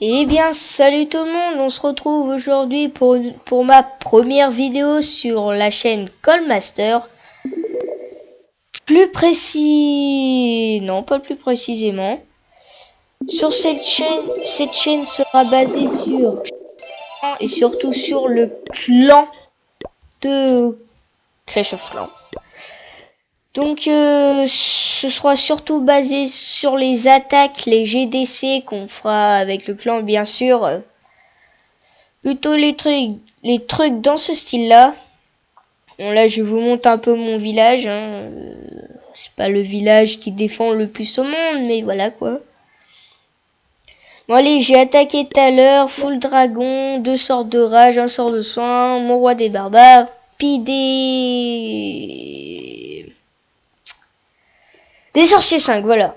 Eh bien, salut tout le monde, on se retrouve aujourd'hui pour ma première vidéo sur la chaîne Callmaster. Plus précis... Non, pas plus précisément. Sur cette chaîne sera basée sur... Et surtout sur le clan de Clash of Clans. Donc, ce sera surtout basé sur les attaques, les GDC qu'on fera avec le clan, bien sûr. Plutôt les trucs dans ce style-là. Bon, là, je vous montre un peu mon village. Hein. C'est pas le village qui défend le plus au monde, mais voilà quoi. Bon, allez, j'ai attaqué tout à l'heure. Full dragon, 2 sorts de rage, 1 sort de soin, mon roi des barbares, puis des sorciers 5, voilà.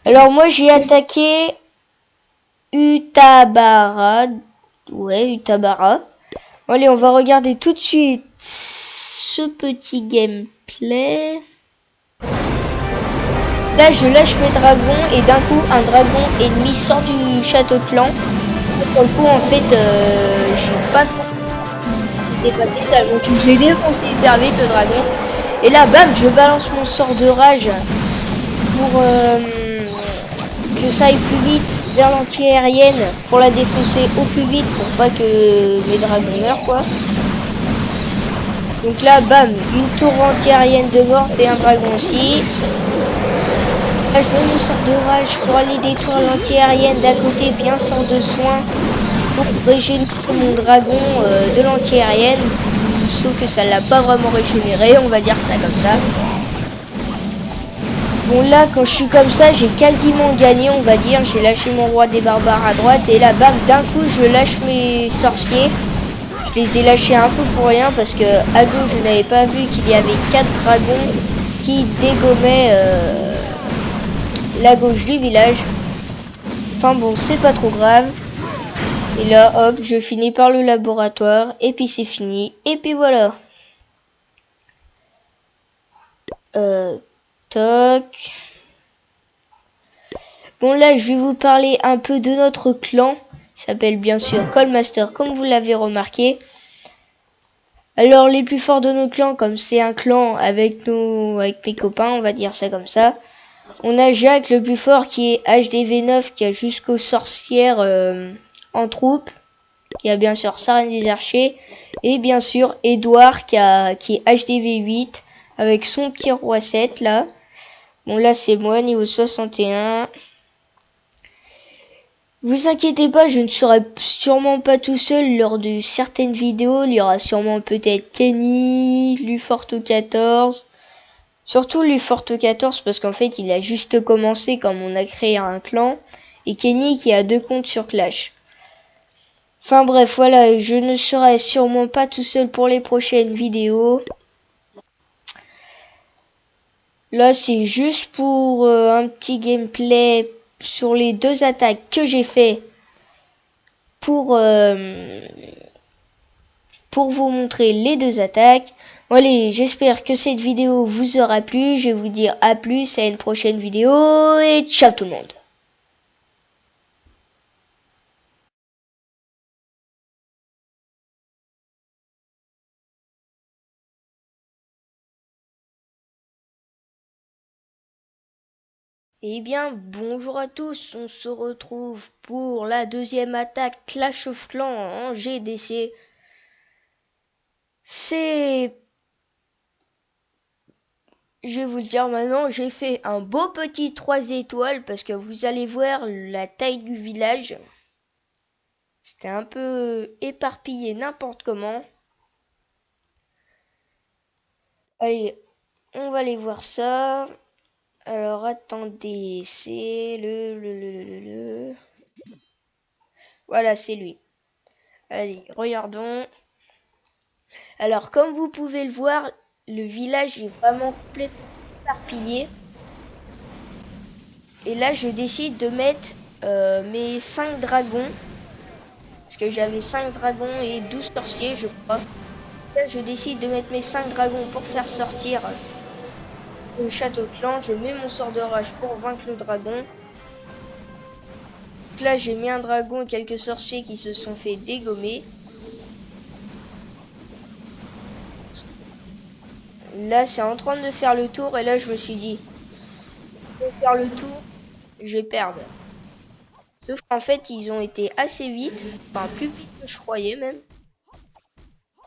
Alors, moi, j'ai attaqué Utabara. Ouais, Utabara. Bon, allez, on va regarder tout de suite ce petit gameplay. Là, je lâche mes dragons et d'un coup, un dragon ennemi sort du château de clan. Sur le coup, en fait, j'ai pas compris ce qui s'était passé tellement que je l'ai défoncé hyper vite le dragon. Et là, bam, je balance mon sort de rage pour que ça aille plus vite vers l'anti-aérienne pour la défoncer au plus vite pour pas que mes dragons meurent quoi. Donc là, bam, une tour anti-aérienne de mort, c'est un dragon aussi. Là, je mets mon sort de rage pour aller détruire l'anti-aérienne d'à côté, puis un sort de soin pour régénérer mon dragon de l'anti-aérienne. Sauf que ça l'a pas vraiment régénéré, on va dire ça comme ça. Bon là, quand je suis comme ça, j'ai quasiment gagné, on va dire. J'ai lâché mon roi des barbares à droite et là, bam, d'un coup, je lâche mes sorciers. Je les ai lâchés un peu pour rien parce que à gauche, je n'avais pas vu qu'il y avait 4 dragons qui dégommaient la gauche du village. Enfin bon, c'est pas trop grave. Et là, hop, je finis par le laboratoire. Et puis c'est fini. Et puis voilà. Toc. Bon là, je vais vous parler un peu de notre clan. Il s'appelle bien sûr Callmaster, comme vous l'avez remarqué. Alors les plus forts de nos clans, comme c'est un clan avec mes copains, on va dire ça comme ça. On a Jacques le plus fort qui est HDV9, qui a jusqu'aux sorcières en troupe. Il y a bien sûr Sarène des Archers. Et bien sûr Edouard qui est HDV8 avec son petit roi 7 là. Bon là c'est moi niveau 61. Vous inquiétez pas, je ne serai sûrement pas tout seul lors de certaines vidéos. Il y aura sûrement peut-être Kenny, Luforto14. Surtout Luforto14 parce qu'en fait il a juste commencé comme on a créé un clan. Et Kenny qui a 2 comptes sur Clash. Enfin bref, voilà, je ne serai sûrement pas tout seul pour les prochaines vidéos. Là, c'est juste pour un petit gameplay sur les 2 attaques que j'ai fait pour vous montrer les 2 attaques. Bon, allez, j'espère que cette vidéo vous aura plu. Je vais vous dire à plus, à une prochaine vidéo et ciao tout le monde. Eh bien, bonjour à tous, on se retrouve pour la 2e attaque Clash of Clans en GDC. Je vais vous le dire maintenant, j'ai fait un beau petit 3 étoiles parce que vous allez voir la taille du village. C'était un peu éparpillé n'importe comment. Allez, on va aller voir ça. Alors attendez, c'est le. Voilà, c'est lui. Allez, regardons. Alors comme vous pouvez le voir, le village est vraiment complètement éparpillé. Et là, je décide de mettre mes 5 dragons. Parce que j'avais 5 dragons et 12 sorciers, je crois. Là, je décide de mettre mes 5 dragons pour faire sortir le château clan. Je mets mon sort de rage pour vaincre le dragon. Donc là, j'ai mis un dragon et quelques sorciers qui se sont fait dégommer. Là, c'est en train de faire le tour et là, je me suis dit, si je vais faire le tour, je vais perdre. Sauf qu'en fait, ils ont été assez vite, enfin plus vite que je croyais même.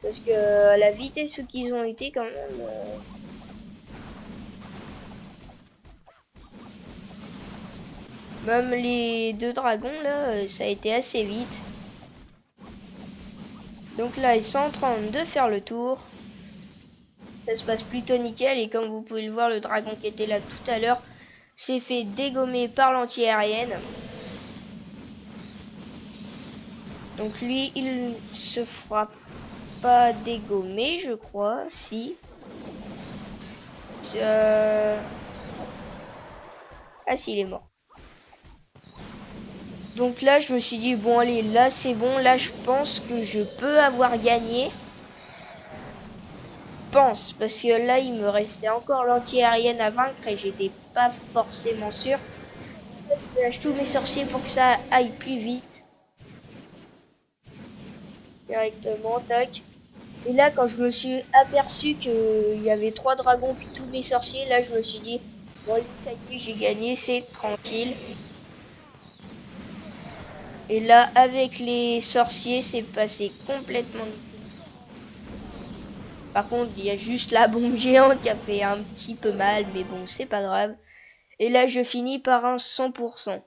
Parce que la vitesse qu'ils ont été quand même... Même les deux dragons là, ça a été assez vite. Donc là, ils sont en train de faire le tour. Ça se passe plutôt nickel et comme vous pouvez le voir, le dragon qui était là tout à l'heure s'est fait dégommer par l'anti-aérienne. Donc lui, il se fera pas dégommer, je crois, si. Ah si, il est mort. Donc là, je me suis dit, bon allez, là c'est bon, là je pense que je peux avoir gagné. Pense, parce que là, il me restait encore l'anti-aérienne à vaincre et j'étais pas forcément sûr. Je lâche tous mes sorciers pour que ça aille plus vite. Directement, tac. Et là, quand je me suis aperçu qu'il y avait 3 dragons puis tous mes sorciers, là, je me suis dit, bon, ça y est, j'ai gagné, c'est tranquille. Et là, avec les sorciers, c'est passé complètement. Par contre, il y a juste la bombe géante qui a fait un petit peu mal, mais bon, c'est pas grave. Et là, je finis par un 100%.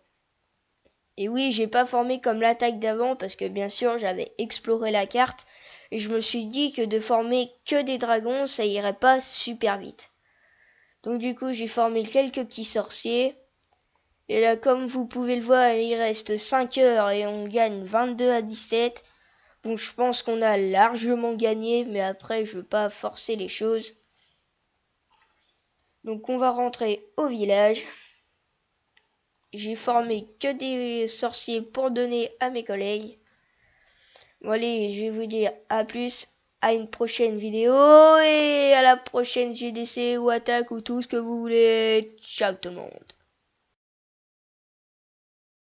Et oui, j'ai pas formé comme l'attaque d'avant parce que bien sûr, j'avais exploré la carte et je me suis dit que de former que des dragons, ça irait pas super vite. Donc du coup, j'ai formé quelques petits sorciers. Et là, comme vous pouvez le voir, il reste 5 heures et on gagne 22 à 17. Bon, je pense qu'on a largement gagné, mais après, je veux pas forcer les choses. Donc on va rentrer au village. J'ai formé que des sorciers pour donner à mes collègues. Bon allez, je vais vous dire à plus, à une prochaine vidéo et à la prochaine GDC ou attaque ou tout ce que vous voulez. Ciao tout le monde.